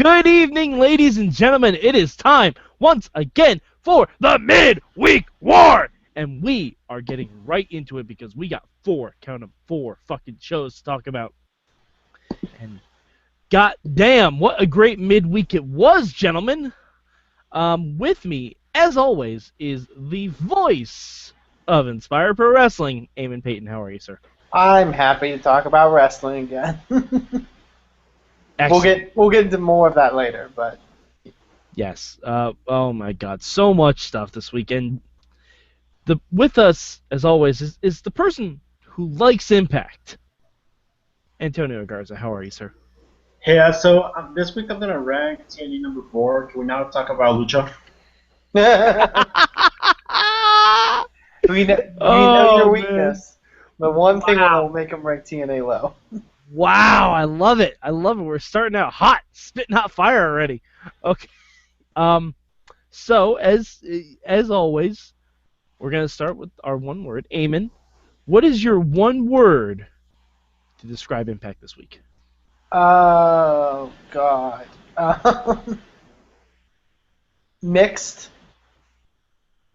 Good evening, ladies and gentlemen. It is time, once again, for the Midweek War! And we are getting right into it because we got four fucking shows to talk about. And goddamn, what a great midweek it was, gentlemen. With me, as always, is the voice of Inspire Pro Wrestling, Eamon Paton. How are you, sir? I'm happy to talk about wrestling again. We'll get into more of that later, but yes. Oh my God, so much stuff this weekend. With us, as always, is the person who likes Impact, Tonio Garza. How are you, sir? Hey, so this week I'm gonna rank TNA number 4. Can we now talk about Lucha? we know your weakness. The one thing that will make them rank TNA low. Wow, I love it. We're starting out hot, spitting hot fire already. Okay. So as always, we're gonna start with our one word. Eamon, what is your one word to describe Impact this week? Oh God. Mixed.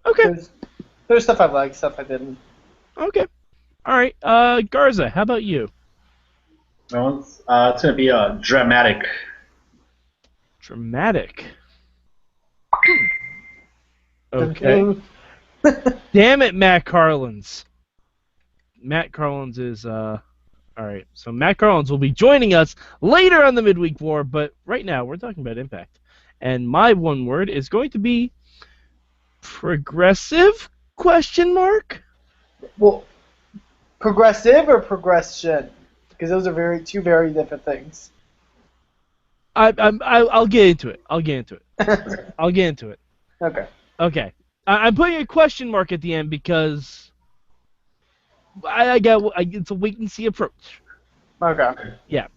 Okay. There's stuff I liked, stuff I didn't. Okay. All right. Garza, how about you? Well, it's gonna be dramatic. Dramatic. Okay. Damn it, Matt Carlins. Matt Carlins is all right. So Matt Carlins will be joining us later on the Midweek War, but right now we're talking about Impact, and my one word is going to be progressive? Question mark. Well, progressive or progression? Because those are two very different things. I'll get into it. I'll get into it. Okay. Okay. I'm putting a question mark at the end because it's a wait and see approach. Okay. Yeah.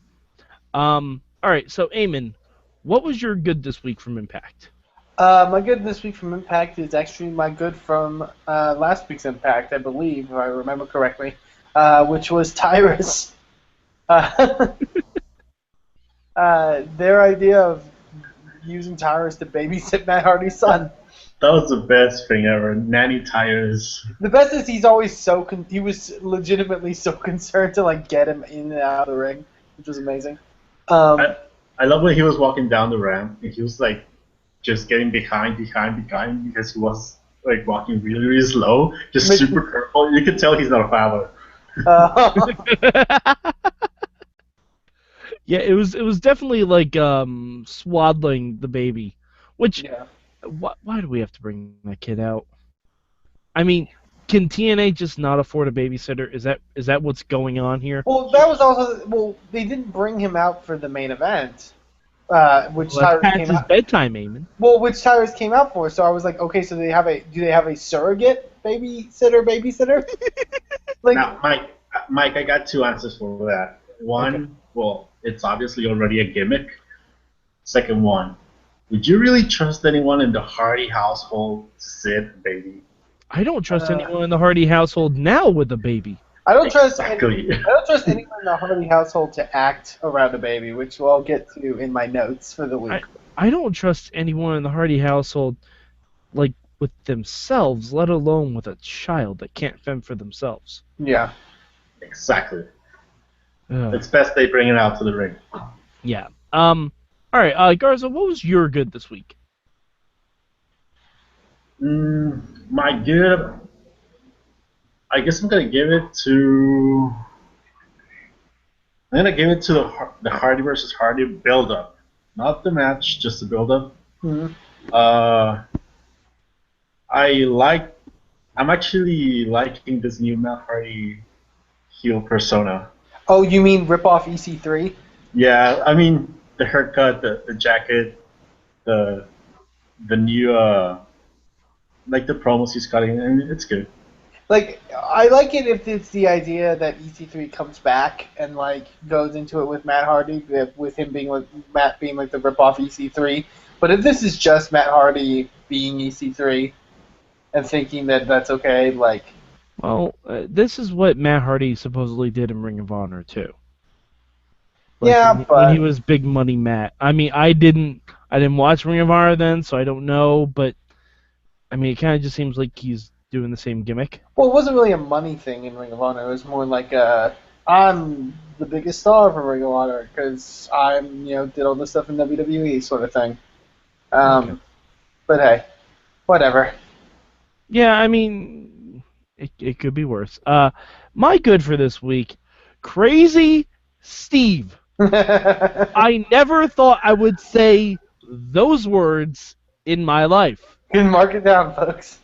All right. So, Eamon, what was your good this week from Impact? My good this week from Impact is actually my good from last week's Impact, I believe, if I remember correctly, which was Tyrus. Their idea of using Tyrus to babysit Matt Hardy's son. That was the best thing ever. Nanny Tyrus. The best is he's always he was legitimately so concerned to like get him in and out of the ring, which was amazing. I love when he was walking down the ramp and he was like just getting behind because he was like walking really, really slow, just super careful. You could tell he's not a father. Yeah, it was definitely like swaddling the baby, which why do we have to bring that kid out? I mean, can TNA just not afford a babysitter? Is that what's going on here? Well, that was also they didn't bring him out for the main event, which Tyrus came his out. Bedtime, Eamon. Well, which Tyrus came out for, so I was like, okay, so do they have a surrogate babysitter? Like, now, Mike, I got two answers for that. One, well, it's obviously already a gimmick. Second one, would you really trust anyone in the Hardy household to sit, baby? I don't trust anyone in the Hardy household now with a baby. I don't trust anyone in the Hardy household to act around a baby, which I'll get to in my notes for the week. I don't trust anyone in the Hardy household, like, with themselves, let alone with a child that can't fend for themselves. Yeah. Exactly. It's best they bring it out to the ring. Yeah. All right, Garza, what was your good this week? My good, I guess I'm gonna give it to. I'm gonna give it to the Hardy versus Hardy build-up, not the match, just the build-up. Mm-hmm. I'm actually liking this new Matt Hardy heel persona. Oh, you mean rip off EC3? Yeah, I mean the haircut, the jacket, the new like the promos he's cutting, and it's good. Like, I like it if it's the idea that EC3 comes back and like goes into it with Matt Hardy, with him being like Matt being like the rip off EC3. But if this is just Matt Hardy being EC3 and thinking that that's okay, like. Well, this is what Matt Hardy supposedly did in Ring of Honor too. Like Yeah, when he but was Big Money Matt. I mean, I didn't watch Ring of Honor then, so I don't know. But I mean, it kind of just seems like he's doing the same gimmick. well, it wasn't really a money thing in Ring of Honor. It was more like I'm the biggest star for Ring of Honor because I'm did all this stuff in WWE sort of thing. Okay. But hey, whatever. Yeah, I mean, it could be worse. My good for this week, Crazy Steve. I never thought I would say those words in my life. You can mark it down, folks.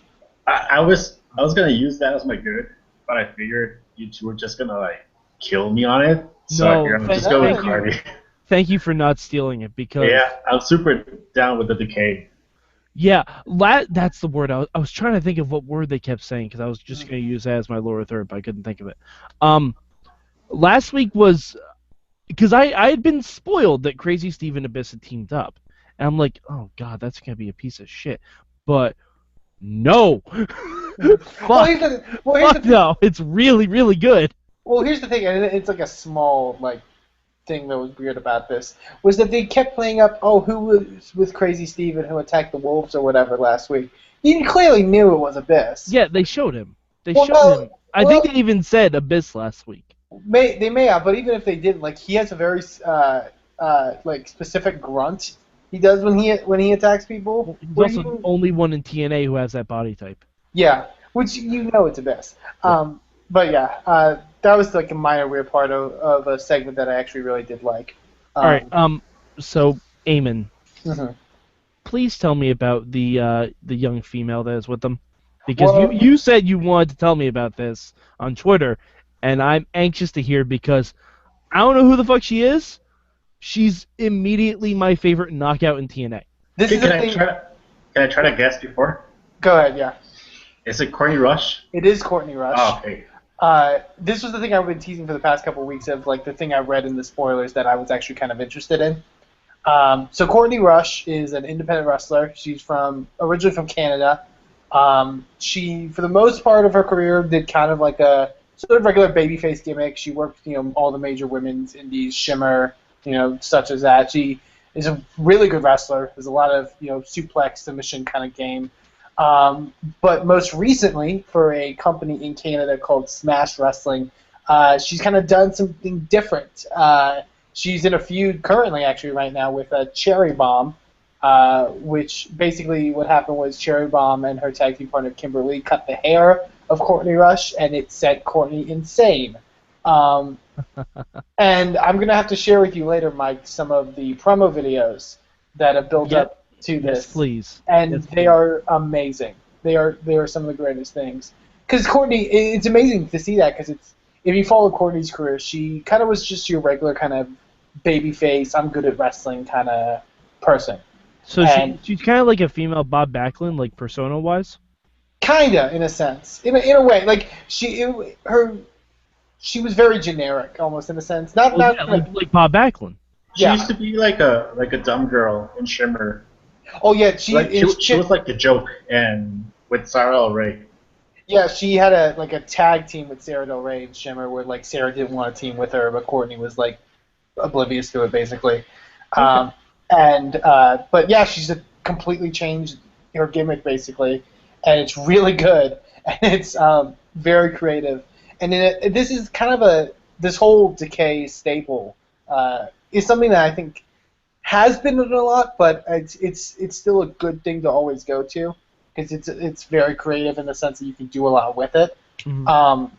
I was gonna use that as my good, but I figured you two were just gonna like kill me on it. So I No, figured I'm thank, just go with thank you, Cardi. thank you for not stealing it because Yeah, I'm super down with the decay. yeah, that's the word. I was trying to think of what word they kept saying because I was just going to use that as my lower third, but I couldn't think of it. Last week was because I had been spoiled that Crazy Steve and Abyss had teamed up, and I'm like, oh god, that's going to be a piece of shit. But no, Well, fuck, here's the thing. no, it's really really good. Well, here's the thing, and it's like a small thing that was weird about this was that they kept playing up, who was with Crazy Steve and who attacked the Wolves or whatever last week. You clearly knew it was Abyss. Yeah, they showed him. They Well, showed him. I think well- they even said Abyss last week. They may have, but even if they didn't, he has a very specific grunt he does when he attacks people. He's Where also you- the only one in TNA who has that body type. Yeah, which it's Abyss. But yeah, that was like a minor weird part of a segment that I actually really did like. All right. So Eamon, Mhm. please tell me about the young female that is with them, because Well- you said you wanted to tell me about this on Twitter, and I'm anxious to hear because I don't know who the fuck she is. She's immediately my favorite knockout in TNA. This Okay, is the thing. can I try to guess before? Go ahead, yeah. Is it Courtney Rush? It is Courtney Rush. Oh, okay. This was the thing I've been teasing for the past couple of weeks of the thing I read in the spoilers that I was actually kind of interested in. So Courtney Rush is an independent wrestler. She's originally from Canada. She, for the most part of her career, did kind of like a sort of regular babyface gimmick. She worked, all the major women's indies, Shimmer, such as that. She is a really good wrestler. There's a lot of, suplex submission kind of game. But most recently, for a company in Canada called Smash Wrestling, she's kind of done something different. She's in a feud currently, actually, right now with Cherry Bomb, which basically what happened was Cherry Bomb and her tag team partner Kimberly cut the hair of Courtney Rush, and it set Courtney insane. And I'm going to have to share with you later, Mike, some of the promo videos that have built up to this. Yes, please. And Yes, they are amazing. They are some of the greatest things. Because Courtney, it's amazing to see that, because if you follow Courtney's career, she kind of was just your regular kind of babyface, I'm good at wrestling kind of person. So she's kind of like a female Bob Backlund, like persona-wise? Kinda, in a sense. In a way. She was very generic, almost, in a sense. Not like Bob Backlund. She used to be like a dumb girl in Shimmer. Oh, yeah, She was like the joke, and with Sarah Del Rey. Yeah, she had a tag team with Sarah Del Rey and Shimmer, where Sarah didn't want to team with her, but Courtney was oblivious to it, basically. But yeah, she's completely changed her gimmick, basically, and it's really good, and it's very creative, and this is kind of this whole decay staple is something that I think has been in a lot, but it's still a good thing to always go to, because it's very creative in the sense that you can do a lot with it. Mm-hmm.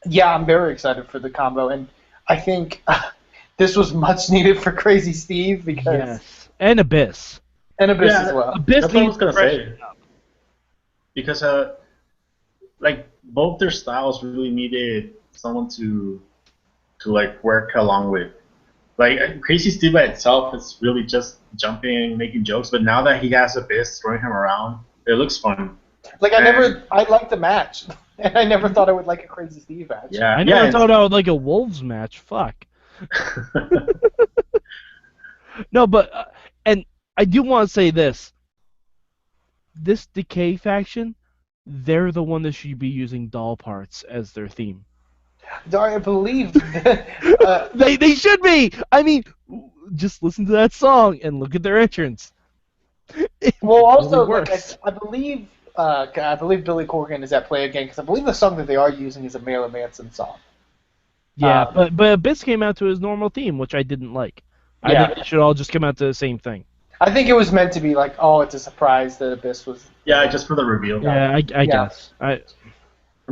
Yeah, I'm very excited for the combo, and I think this was much needed for Crazy Steve, because Yes, and Abyss. as well. Abyss That's what I was needs gonna freshen say. up. Because both their styles really needed someone to work along with. Crazy Steve by itself is really just jumping, making jokes, but now that he has Abyss throwing him around, it looks fun. I liked the match, and I never thought I would like a Crazy Steve match. Yeah, I never thought I would like a Wolves match. Fuck. No, but and I do want to say this. This Decay faction, they're the one that should be using doll parts as their theme. I believe. They should be. I mean, just listen to that song and look at their entrance. It Well, also, really like works. I believe, I believe Billy Corgan is at play again because I believe the song that they are using is a Marilyn Manson song. Yeah, but Abyss came out to his normal theme, which I didn't like. I Yeah. think they should all just come out to the same thing. I think it was meant to be like, oh, it's a surprise that Abyss was. Yeah, just for the reveal. Yeah, I Yeah. guess. I'm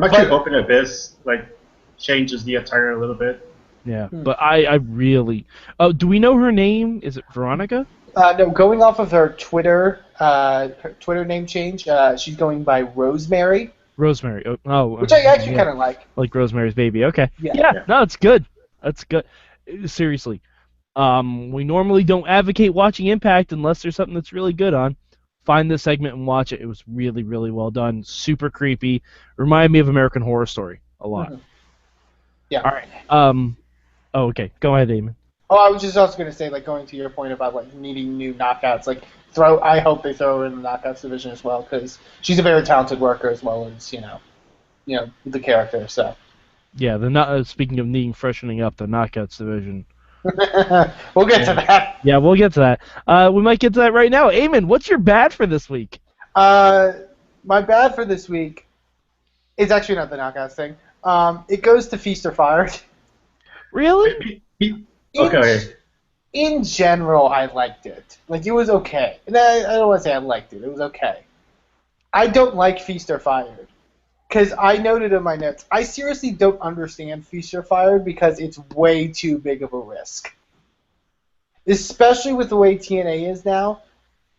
actually But- hoping Abyss changes the attire a little bit. Yeah, but I really. Oh, do we know her name? Is it Veronica? No, going off of her Twitter name change, she's going by Rosemary, Rosemary. Oh, which I actually kind of like. Rosemary's Baby. Okay. Yeah. Yeah. No, it's good. That's good. Seriously. We normally don't advocate watching Impact unless there's something that's really good on. Find this segment and watch it. It was really, really well done. Super creepy. Reminded me of American Horror Story a lot. Mhm. Yeah. All right. Oh, okay. Go ahead, Eamon. Oh, I was just also going to say, like, going to your point about like needing new knockouts, like I hope they throw her in the knockouts division as well because she's a very talented worker as well as the character. So Yeah. Speaking of needing freshening up, the Knockouts division. we'll get to that. Yeah, we'll get to that. We might get to that right now. Eamon, what's your bad for this week? My bad for this week is actually not the knockouts thing. It goes to Feast or Fired. Really? Okay. In general, I liked it. Like, it was okay. And I don't want to say I liked it. It was okay. I don't like Feast or Fired. Because I noted in my notes, I seriously don't understand Feast or Fired because it's way too big of a risk. Especially with the way TNA is now,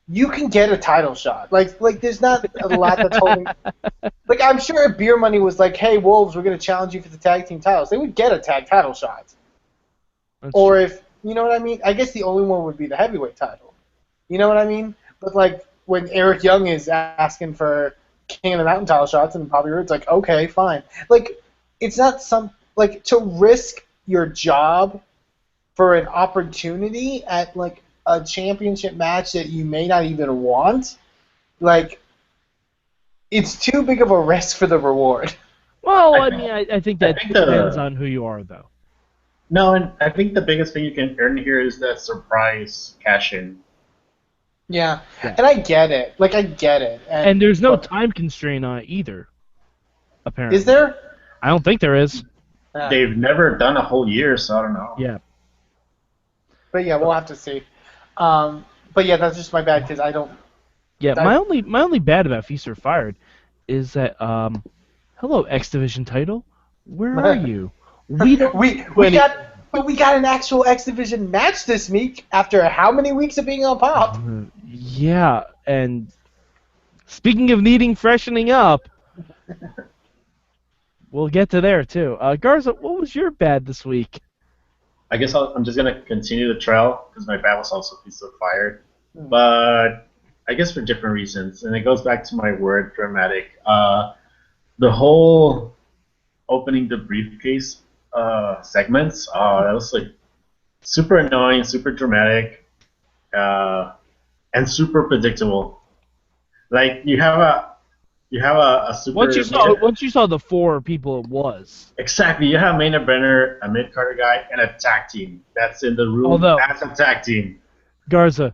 you can get a title shot. Like there's not a lot that's holding... Like, I'm sure if Beer Money was like, hey, Wolves, we're going to challenge you for the tag team titles, they would get a tag title shot. Or if, you know what I mean? I guess the only one would be the heavyweight title. You know what I mean? But, like, when Eric Young is asking for King of the Mountain title shots and Bobby Roode's like, okay, fine. Like, it's not to risk your job for an opportunity at, like, a championship match that you may not even want, like, it's too big of a risk for the reward. Well, I think that depends on who you are, though. No, and I think the biggest thing you can earn here is that surprise cash-in. Yeah, and I get it. Like, I get it. And there's no time constraint on it either, apparently. Is there? I don't think there is. They've never done a whole year, so I don't know. Yeah. But yeah, we'll have to see. But yeah, that's just my bad because I don't. Yeah, my only bad about Feast or Fired is that hello X Division title, where are you? We got an actual X Division match this week after how many weeks of being on Pop? Yeah, and speaking of needing freshening up, we'll get to there too. Garza, what was your bad this week? I guess I'm just gonna continue the trail because my bad was also Feast or Fired, but I guess for different reasons, and it goes back to my word dramatic. The whole opening the briefcase segments, that was like super annoying, super dramatic, and super predictable. Like you have a super. Once you saw the four people it was. Exactly, you have a main eventer, a mid carder guy, and a tag team that's in the room as a tag team. Garza,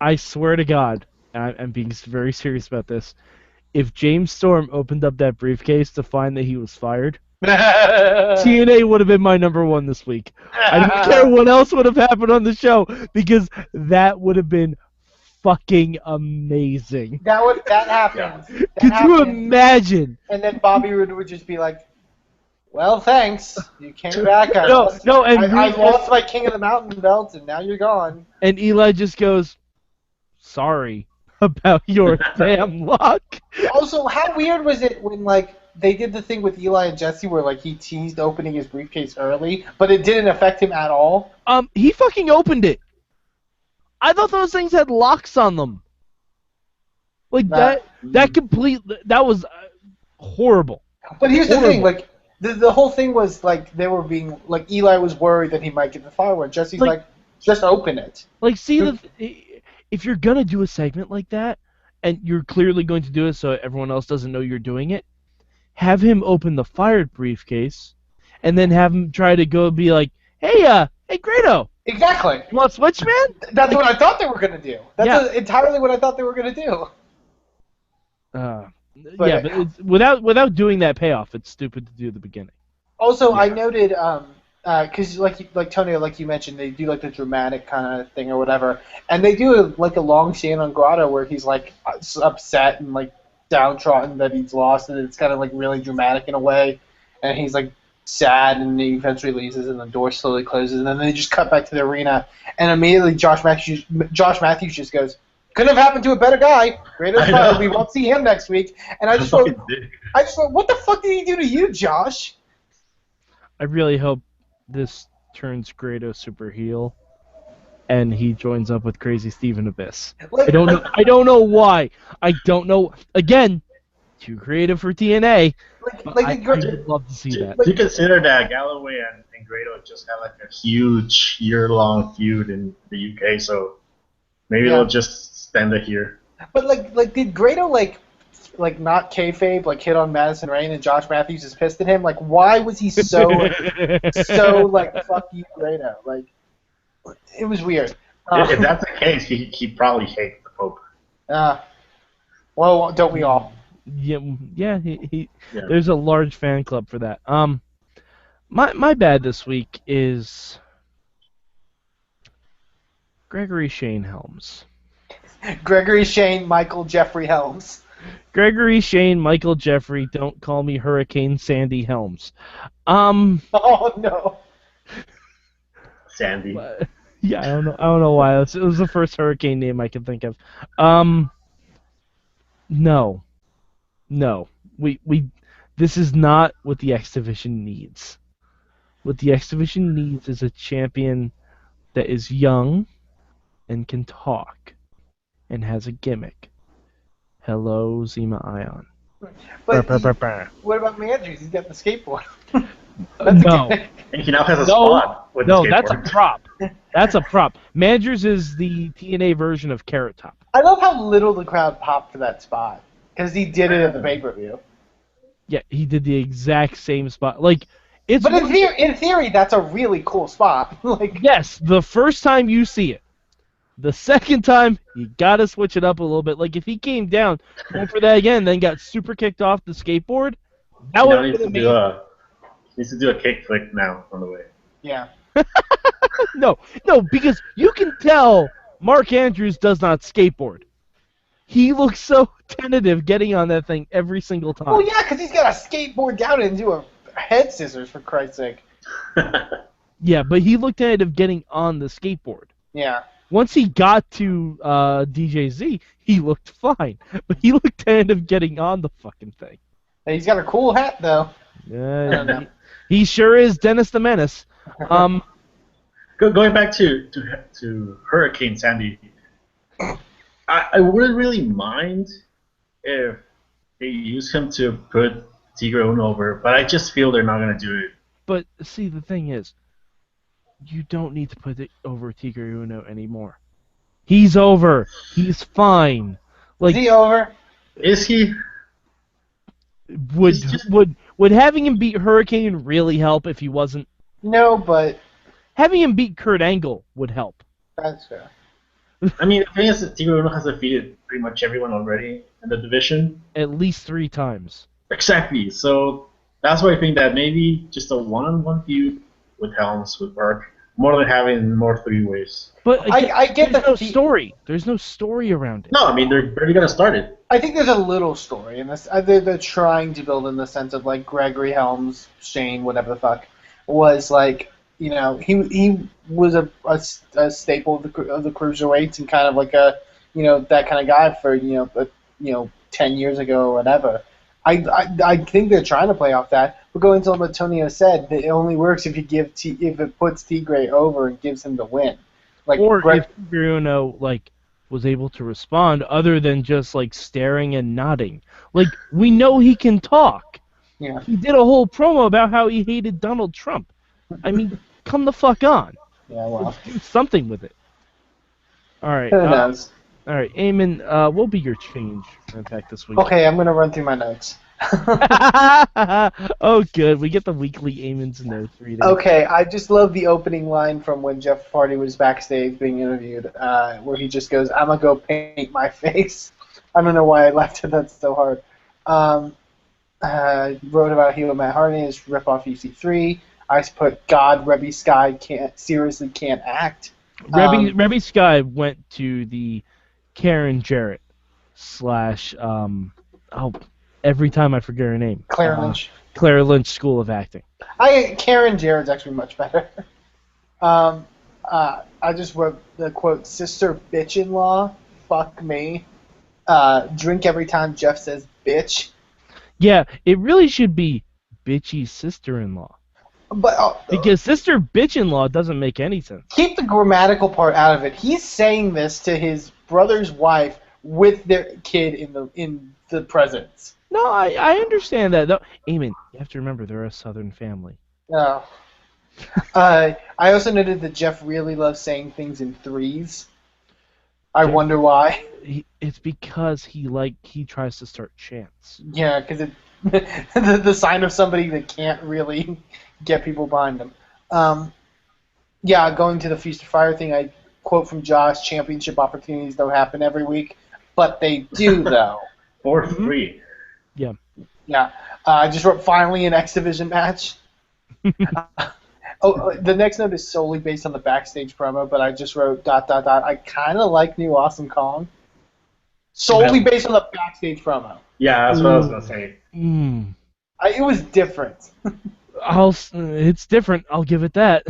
I swear to God, and I'm being very serious about this. If James Storm opened up that briefcase to find that he was fired, TNA would have been my number one this week. I don't care what else would have happened on the show because that would have been fucking amazing. That happens. Yeah. Could you imagine? And then Bobby Roode would just be like, "Well, thanks. You came back. I lost my King of the Mountain belt, and now you're gone." And Eli just goes, "Sorry about your damn luck." Also, how weird was it when they did the thing with Eli and Jesse where he teased opening his briefcase early, but it didn't affect him at all? He fucking opened it. I thought those things had locks on them. That was horrible. But here's the thing, the whole thing was they were being Eli was worried that he might get the firework. Jesse's just open it. If you're gonna do a segment like that, and you're clearly going to do it so everyone else doesn't know you're doing it, have him open the fired briefcase, and then have him try to go be like, hey, Grado, Exactly. you want Switch, man? That's what I thought they were gonna do. That's Yeah. entirely what I thought they were gonna do. But But it's, without doing that payoff, it's stupid to do at the beginning. also, I Yeah. noted, because like Tonio, like you mentioned, they do like the dramatic kind of thing or whatever, and they do like a long scene on Grotto where he's like upset and like downtrodden that he's lost, and it's kind of like really dramatic in a way, and he's like sad, and he eventually leaves, and the door slowly closes, and then they just cut back to the arena, and immediately Josh Matthews just goes, "Couldn't have happened to a better guy. Greatest I fired. know. We won't see him next week." And I just wrote, what the fuck did he do to you, Josh? I really hope this turns Grado super heel, and he joins up with Crazy Steve and Abyss. Like, I don't know. I don't know why. I don't know. Again, too creative for TNA. But I would love to see that. Do you consider that Galloway and Grado just had like a huge year-long feud in the UK, so maybe Yeah. they'll just stand it here. But like, did Grado like not kayfabe like hit on Madison Rayne and Josh Matthews is pissed at him? Like, why was he so like fuck you, Grado? Like, it was weird. If that's the case, he probably hates the Pope. Well, don't we all? Yeah. Yeah. There's a large fan club for that. My bad this week is Gregory Shane Helms. Gregory Shane, Michael Jeffrey Helms. Gregory Shane, Michael Jeffrey, don't call me Hurricane Sandy Helms. Oh no. Sandy. Yeah, I don't know why. It was the first hurricane name I could think of. No. This is not what the X Division needs. What the X Division needs is a champion that is young and can talk and has a gimmick. Hello, Zima Ion. But what about Andrews? He's got the skateboard. No. And he now has a spot with the No, that's a skateboard. prop. That's a prop. Managers is the TNA version of Carrot Top. I love how little the crowd popped for that spot because he did it at the pay-per-view. Yeah, he did the exact same spot. Like, it's. But in theory, that's a really cool spot. Like, yes, the first time you see it. The second time, you gotta switch it up a little bit. Like, if he came down, going for that again, then got super kicked off the skateboard, that He now would needs have to been do amazing. needs to do a kick flick now on the way. yeah. No, because you can tell Mark Andrews does not skateboard. He looks so tentative getting on that thing every single time. Well, yeah, because he's got to skateboard down and do a head scissors, for Christ's sake. Yeah, but he looked tentative getting on the skateboard. Yeah. Once he got to DJZ, he looked fine. But he looked tentative getting on the fucking thing. And he's got a cool hat, though. don't know. He sure is Dennis the Menace. Going back to Hurricane Sandy, I wouldn't really mind if they use him to put Tigre Uno over, but I just feel they're not going to do it. But see, the thing is, you don't need to put it over Tigre Uno anymore. He's over. He's fine. Like, Is he over? Is he? would having him beat Hurricane really help if he wasn't? No, but Having him beat Kurt Angle would help. that's fair. I mean, the thing is that Tigre Uno has defeated pretty much everyone already in the division. At least 3 times. Exactly. So that's why I think that maybe just a one-on-one feud with Helms would work more than having more three-ways. But again, I get there's the no story. There's no story around it. No, I mean, they're barely going to start it. I think there's a little story in this. They're trying to build in the sense of like Gregory Helms, Shane, whatever the fuck, was like, you know, he was a staple of the cruiserweights and kind of like a, you know, that kind of guy for 10 years ago or whatever. I think they're trying to play off that, but going to what Tonio said, it only works if you if it puts Tigre over and gives him the win. Like, Or if Bruno was able to respond other than just staring and nodding. Like, we know he can talk. Yeah. He did a whole promo about how he hated Donald Trump. I mean, come the fuck on. Yeah, well. Let's do something with it. All right. Who knows? All right, Eamon, what will be your change for Impact this week? Okay, I'm going to run through my notes. Oh, good. We get the weekly Eamon's notes reading. Okay, I just love the opening line from when Jeff Hardy was backstage being interviewed, where he just goes, "I'm gonna go paint my face." I don't know why I laughed at that so hard. Wrote about heel Matt Hardy as rip-off EC3. I put God, Rebby Sky can't act. Rebby Sky went to the Karen Jarrett / every time I forget her name. Claire Lynch. Claire Lynch School of Acting. Karen Jarrett's actually much better. I just wrote the quote, "Sister bitch-in-law, fuck me. Drink every time Jeff says bitch." Yeah, it really should be bitchy sister-in-law. But Because sister bitch-in-law doesn't make any sense. keep the grammatical part out of it. He's saying this to his brother's wife with their kid in the presence. No, I understand that. Though. Eamon, you have to remember they're a Southern family. Oh. I also noted that Jeff really loves saying things in threes. I wonder why. It's because he tries to start chants. Yeah, because the sign of somebody that can't really get people behind them. Yeah, going to the Feast of Fire thing, I quote from Josh, "Championship opportunities don't happen every week, but they do, though." For free. Yeah. Yeah. I just wrote, "Finally an X Division match." The next note is solely based on the backstage promo, but I just wrote ... I kind of like New Awesome Kong. Solely based on the backstage promo. Yeah, that's what I was gonna say. It was different. It's different. I'll give it that.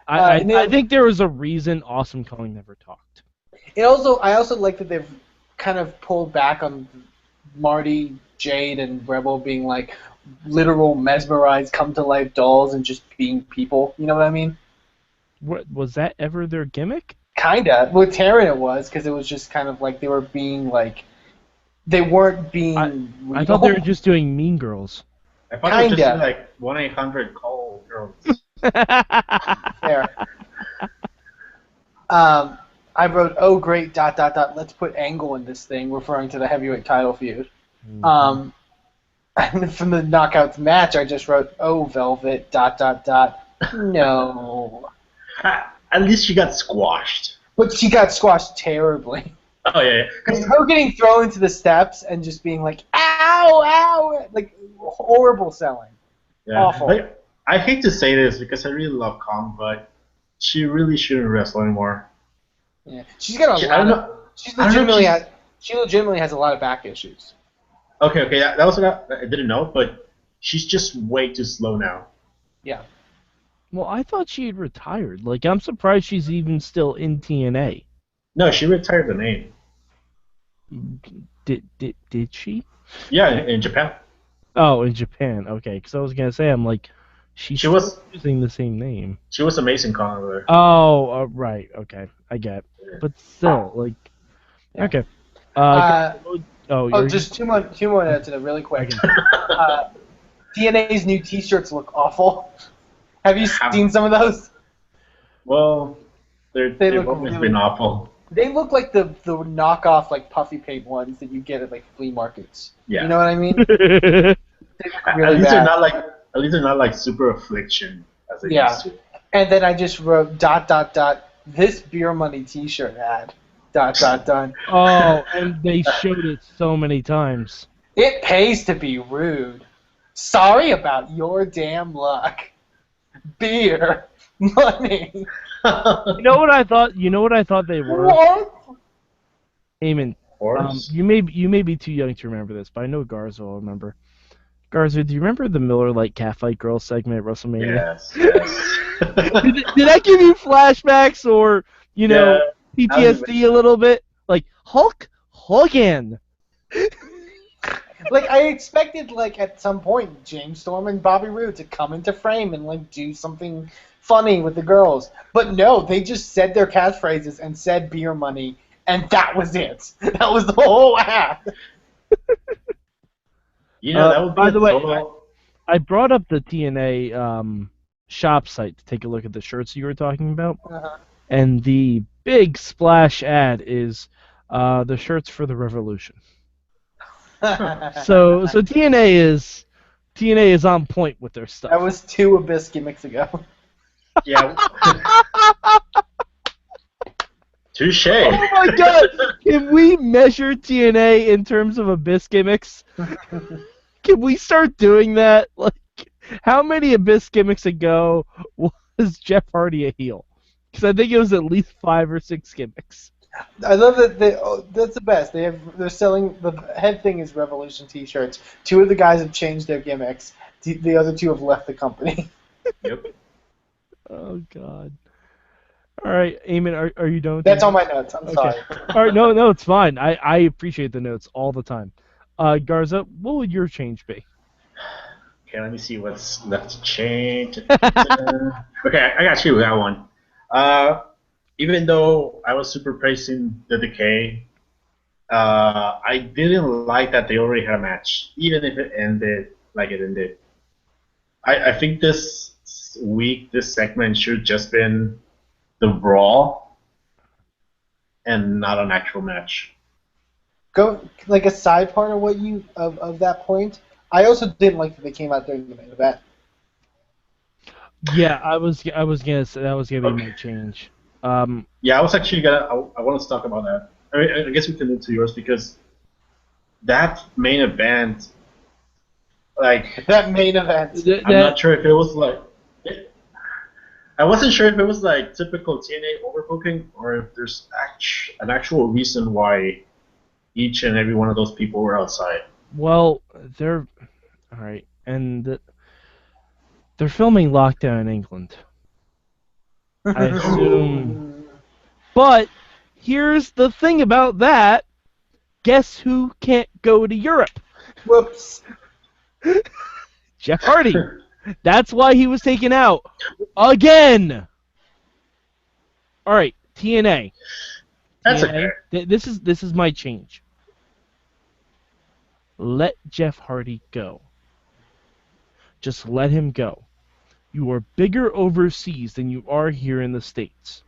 I think there was a reason Awesome Kong never talked. I also like that they've kind of pulled back on Marty, Jade, and Rebel being like literal mesmerized, come to life dolls and just being people. You know what I mean? What was that ever their gimmick? Kinda. With Taryn it was, because it was just kind of like they were being like, they weren't being real. I thought they were just doing Mean Girls. I thought it was just like 1-800 call girls. There. I wrote, "Oh great, ... let's put Angle in this thing," referring to the heavyweight title feud. Mm-hmm. And from the Knockouts match, I just wrote, "Oh Velvet ... No." At least she got squashed. But she got squashed terribly. Oh, yeah. Because her getting thrown into the steps and just being like, "Ow, ow," like horrible selling. Yeah. Awful. Like, I hate to say this because I really love Kong, but she really shouldn't wrestle anymore. Yeah. She's got a lot of. She legitimately has a lot of back issues. Okay, that was what I didn't know, but she's just way too slow now. Yeah. Well, I thought she had retired. Like, I'm surprised she's even still in TNA. No, she retired the name. Did she? Yeah, in Japan. Oh, in Japan. Okay, because I was gonna say, I'm like, she was using the same name. She was Amazing Kong over there. Oh, right. Okay, I get it. But still, like, okay. Just two more notes in it really quick. TNA's new T-shirts look awful. Have you seen some of those? Well, they've always been awful. They look like the knockoff like puffy paint ones that you get at like flea markets. Yeah. You know what I mean? Really at least bad. they're not like super affliction as they used to. And then I just wrote ... this Beer Money T-shirt ad ... Oh, and they showed it so many times. "It pays to be rude. Sorry about your damn luck. Beer money." You know what I thought? You know what I thought they were? What? Eamon, you may be too young to remember this, but I know Garza will remember. Garza, do you remember the Miller Lite Catfight Girl segment at WrestleMania? Yes. Did that give you flashbacks or PTSD a little bit? Like Hulk Hogan. Like, I expected, like, at some point, James Storm and Bobby Roode to come into frame and, like, do something funny with the girls. But no, they just said their catchphrases and said beer money, and that was it. That was the whole act. That would be by the way, I brought up the TNA shop site to take a look at the shirts you were talking about. Uh-huh. And the big splash ad is the shirts for the Revolution. So TNA is on point with their stuff. That was 2 Abyss gimmicks ago. Yeah. Touche. Oh my god! Can we measure TNA in terms of Abyss gimmicks? Can we start doing that? Like, how many Abyss gimmicks ago was Jeff Hardy a heel? Because I think it was at least 5 or 6 gimmicks. I love that that's the best. They're selling, the head thing is Revolution t-shirts. 2 of the guys have changed their gimmicks. The other 2 have left the company. Yep. Oh god. All right, Eamon, are you done with That's your all my notes? notes. I'm sorry. All right, no, it's fine. I appreciate the notes all the time. Garza, what would your change be? Okay, let me see what's left to change. Okay, I got you with that one. Even though I was super praising the Decay, I didn't like that they already had a match, even if it ended like it ended. I think this week, this segment should have just been the brawl and not an actual match. Go like a side part of what you of that point. I also didn't like that they came out during the main event. Yeah, I was gonna say that was gonna be my change. Yeah, I was actually gonna. I want to talk about that. I mean, I guess we can move to yours because that main event, like, That main event. I'm not sure if it was like. I wasn't sure if it was like typical TNA overbooking or if there's an actual reason why each and every one of those people were outside. Well, they're all right, and they're filming Lockdown in England. I assume. But here's the thing about that. Guess who can't go to Europe? Whoops. Jeff Hardy. That's why he was taken out. Again. All right, TNA. That's TNA. okay. This is my change. Let Jeff Hardy go. Just let him go. You are bigger overseas than you are here in the States.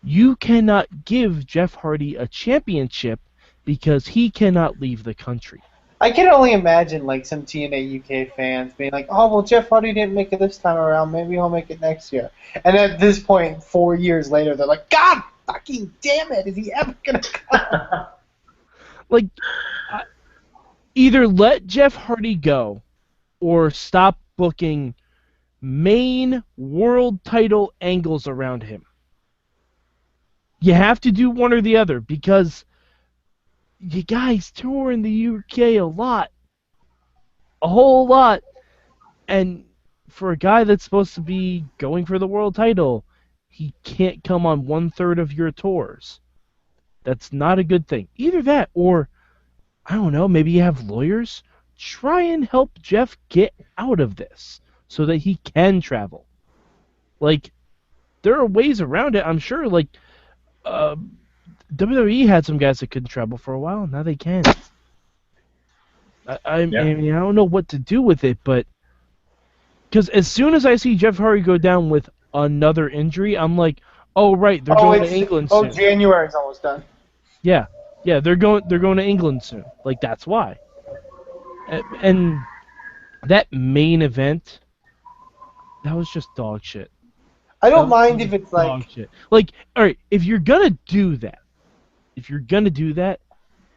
You cannot give Jeff Hardy a championship because he cannot leave the country. I can only imagine like some TNA UK fans being like, "Oh well, Jeff Hardy didn't make it this time around. Maybe he'll make it next year." And at this point, 4 years later, they're like, "God fucking damn it! Is he ever gonna come?" Like, either let Jeff Hardy go, or stop booking main world title angles around him. You have to do one or the other because you guys tour in the UK a lot. A whole lot. And for a guy that's supposed to be going for the world title, he can't come on 1/3 of your tours. That's not a good thing. Either that or, I don't know, maybe you have lawyers. Try and help Jeff get out of this so that he can travel. Like, there are ways around it, I'm sure. Like, WWE had some guys that couldn't travel for a while. Now they can. I mean, I don't know what to do with it, but because as soon as I see Jeff Hardy go down with another injury, I'm like, oh right, they're going to England soon. Oh, January's almost done. Yeah, they're going to England soon. Like, that's why. And that main event, that was just dog shit. I don't mind if it's like dog shit. Like, all right, if you're gonna do that,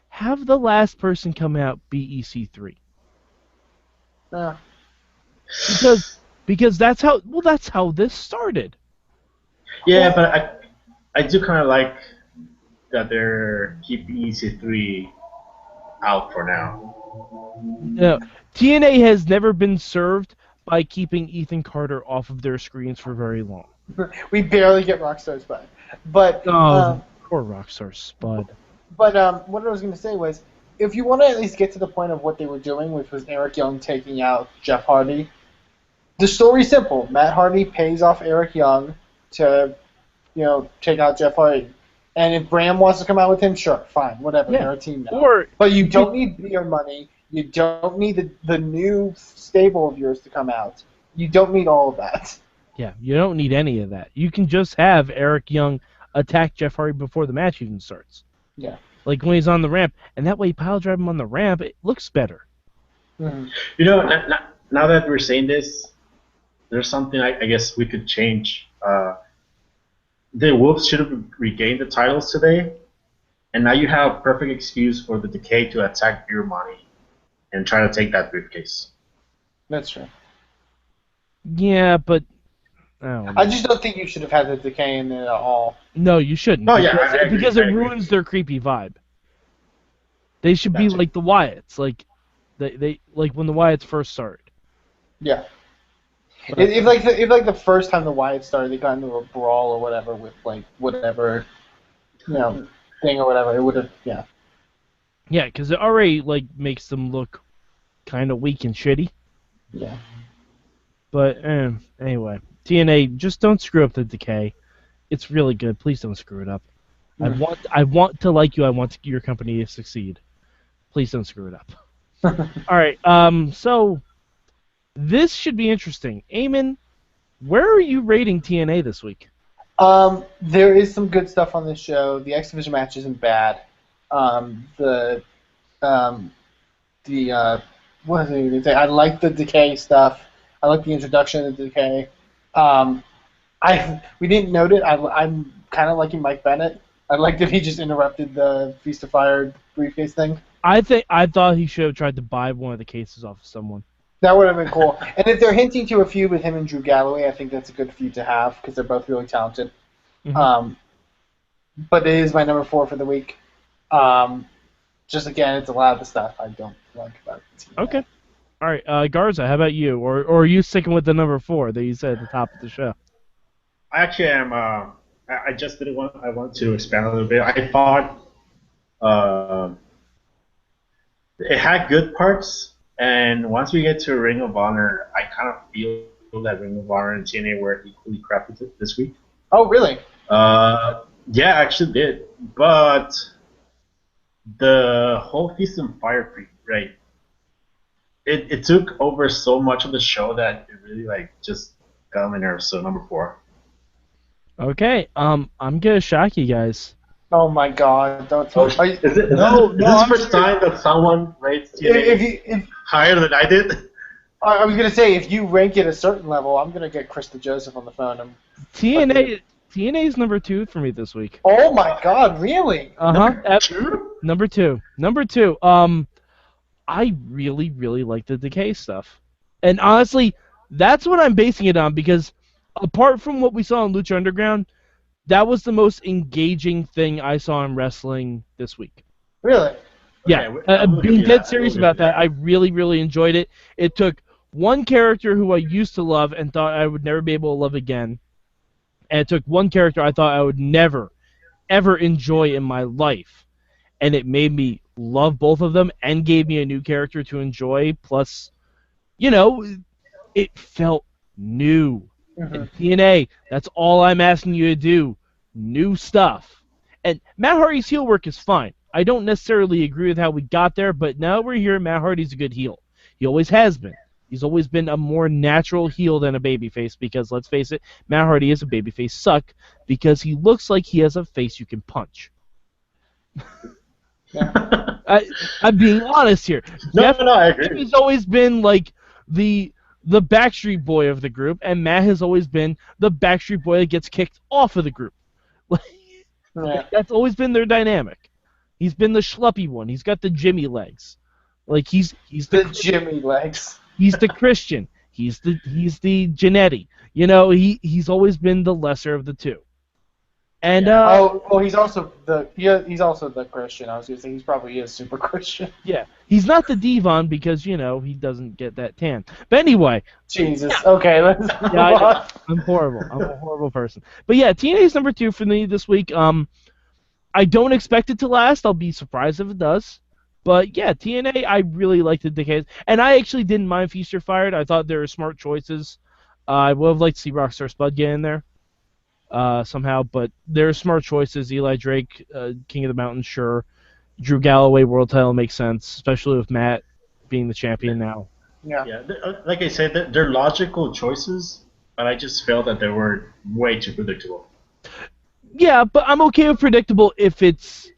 have the last person come out be EC3. Because that's how this started. Yeah, but I do kind of like that they're keeping EC3 out for now. No, TNA has never been served by keeping Ethan Carter off of their screens for very long. We barely get Rockstar Spud. But poor Rockstar Spud. But what I was going to say was, if you want to at least get to the point of what they were doing, which was Eric Young taking out Jeff Hardy, the story's simple. Matt Hardy pays off Eric Young to, take out Jeff Hardy. And if Bram wants to come out with him, sure, fine, whatever. Yeah. They're a team now. But you don't need your money. You don't need the new stable of yours to come out. You don't need all of that. Yeah, you don't need any of that. You can just have Eric Young attack Jeff Hardy before the match even starts. Yeah. like when he's on the ramp, and that way you pile drive him on the ramp, it looks better. Mhm. You know, now that we're saying this, there's something I guess we could change. The Wolves should have regained the titles today, and now you have perfect excuse for the Decay to attack Beer Money and try to take that briefcase. That's true. Yeah, but I don't know. I just don't think you should have had the Decay in there at all. No, you shouldn't. Oh, yeah, because, I agree, because I it agree. ruins their creepy vibe. They should be Gotcha. like the Wyatts, like they like when the Wyatts first started. Yeah. But- If the first time the Wyatt started, they got into a brawl or whatever with like whatever, thing or whatever, it would have Yeah, because it already like makes them look kind of weak and shitty. yeah. But anyway, TNA, just don't screw up the Decay. It's really good. Please don't screw it up. I want to like you. I want your company to succeed. Please don't screw it up. All right. So this should be interesting. Eamon, where are you rating TNA this week? There is some good stuff on this show. The X Division match isn't bad. The what was I going to say? I like the Decay stuff. I like the introduction of the Decay. We didn't note it. I'm kind of liking Mike Bennett. I liked that he just interrupted the Feast of Fire briefcase thing. I thought he should have tried to buy one of the cases off of someone. That would have been cool. And if they're hinting to a feud with him and Drew Galloway, I think that's a good feud to have because they're both really talented. Mm-hmm. But it is my number 4 for the week. Just again, it's a lot of the stuff I don't like about it. Okay. All right, Garza, how about you? Or are you sticking with the number 4 that you said at the top of the show? I actually am. I just didn't want. I want to expand a little bit. I thought it had good parts, and once we get to Ring of Honor, I kind of feel that Ring of Honor and TNA were equally crappy this week. Oh, really? Yeah, I actually did. But the whole Feast and Fire right? It took over so much of the show that it really just got on my nerves. So number 4. Okay. I'm gonna shock you guys. Oh my God! Don't. Oh, Are you, is this I'm the first time that someone rates TNA if higher than I did? I was gonna say if you rank it a certain level, I'm gonna get Krista Joseph on the phone. TNA's number 2 for me this week. Oh my God! Really? Number two. I really, really like the Decay stuff. And honestly, that's what I'm basing it on because apart from what we saw in Lucha Underground, that was the most engaging thing I saw in wrestling this week. Really? Yeah, being dead serious about that, I really, really enjoyed it. It took one character who I used to love and thought I would never be able to love again, and it took one character I thought I would never, ever enjoy in my life, and it made me love both of them and gave me a new character to enjoy. Plus, it felt new. Mm-hmm. And TNA, that's all I'm asking you to do. New stuff. And Matt Hardy's heel work is fine. I don't necessarily agree with how we got there, but now we're here. Matt Hardy's a good heel. He always has been. He's always been a more natural heel than a babyface because, let's face it, Matt Hardy is a babyface suck because he looks like he has a face you can punch. Yeah. I'm being honest here. No, I agree. He's always been like the Backstreet Boy of the group, and Matt has always been the Backstreet Boy that gets kicked off of the group. Yeah. That's always been their dynamic. He's been the schleppy one. He's got the Jimmy legs. Like he's the Jimmy legs. He's the Christian. He's the Janetti. He's always been the lesser of the two. And he's also the Christian. I was gonna say he's probably is super Christian. Yeah, he's not the Devon because he doesn't get that tan. But anyway, Jesus. Yeah. Okay, let's. Yeah, I'm horrible. I'm a horrible person. But yeah, TNA's number 2 for me this week. I don't expect it to last. I'll be surprised if it does. But yeah, TNA, I really liked the Decades, and I actually didn't mind Feast or Fired. I thought they were smart choices. I would have liked to see Rockstar Spud get in there. Somehow, but they're smart choices. Eli Drake, King of the Mountain, sure. Drew Galloway, world title makes sense, especially with Matt being the champion now. Yeah. Like I said, they're logical choices, but I just felt that they were way too predictable. Yeah, but I'm okay with predictable if it's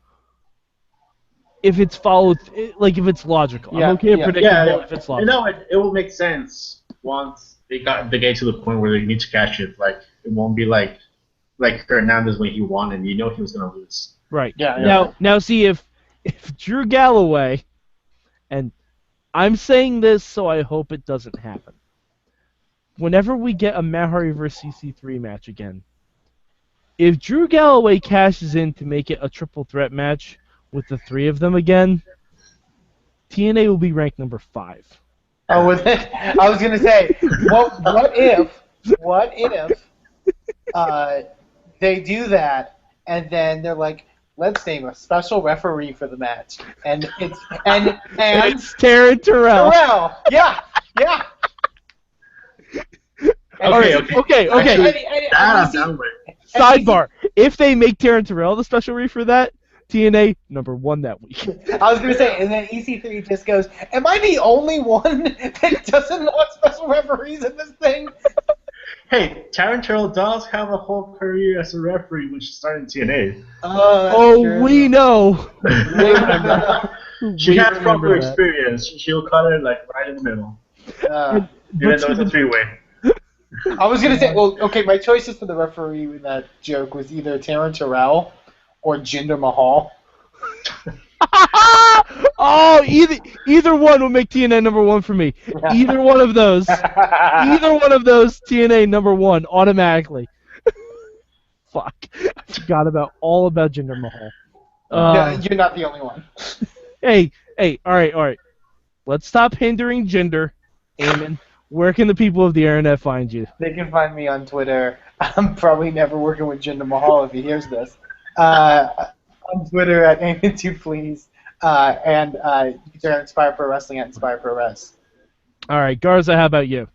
if it's followed, like if it's logical. Yeah, I'm okay with yeah. predictable if it's You logical. know, it will make sense once they get to the point where they need to catch it. Like it won't be like Hernandez when he won and you know he was gonna lose. Right. Yeah. Now see if Drew Galloway, and I'm saying this so I hope it doesn't happen. Whenever we get a Matt Hardy versus CC3 match again, if Drew Galloway cashes in to make it a triple threat match with the three of them again, TNA will be ranked number 5. Oh, was it? I was gonna say, what if they do that and then they're like, let's name a special referee for the match, and it's Taryn Terrell. Terrell. Yeah. Okay. And I'm down with. Sidebar: if they make Taryn Terrell the special referee for that, TNA number 1 that week. I was going to say, and then EC3 just goes, am I the only one that doesn't want special referees in this thing? Hey, Taryn Terrell does have a whole career as a referee, which started in TNA. Oh, true. We know. She We has remember proper that. experience. She'll cut it like right in the middle, even But though it's a 3-way. I was going to say, well, okay, my choices for the referee in that joke was either Taryn Terrell or Jinder Mahal. Oh, either one will make TNA number 1 for me. Either one of those. TNA number 1 automatically. Fuck. I forgot all about Jinder Mahal. No, you're not the only one. Hey, all right. Let's stop hindering Jinder. Eamon, where can the people of the internet find you? They can find me on Twitter. I'm probably never working with Jinder Mahal if he hears this. On Twitter at Eamon2Please. And you can check out Inspire Pro Wrestling at Inspire Pro Res. All right, Garza, how about you?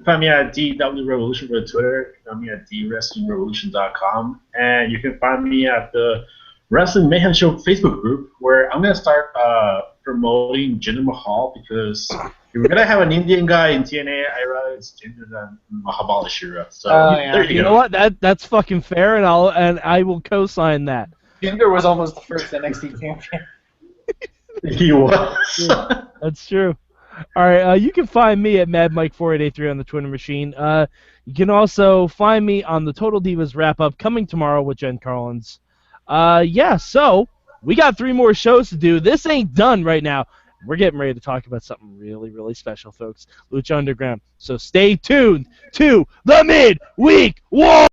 Find me at DW Revolution for Twitter. Find me at DWrestlingRevolution.com. And you can find me at the Wrestling Mayhem Show Facebook group, where I'm going to start promoting Jinder Mahal, because if we're going to have an Indian guy in TNA, I'd rather it's Jinder than Mahabali. So there you You go. know what? That's fucking fair, and I will co-sign that. Jinder was almost the first NXT champion. He was. That's true. All right, you can find me at MadMike4883 on the Twitter machine. You can also find me on the Total Divas wrap-up coming tomorrow with Jen Carlins. So we got 3 more shows to do. This ain't done right now. We're getting ready to talk about something really, really special, folks. Lucha Underground. So stay tuned to the Midweek War!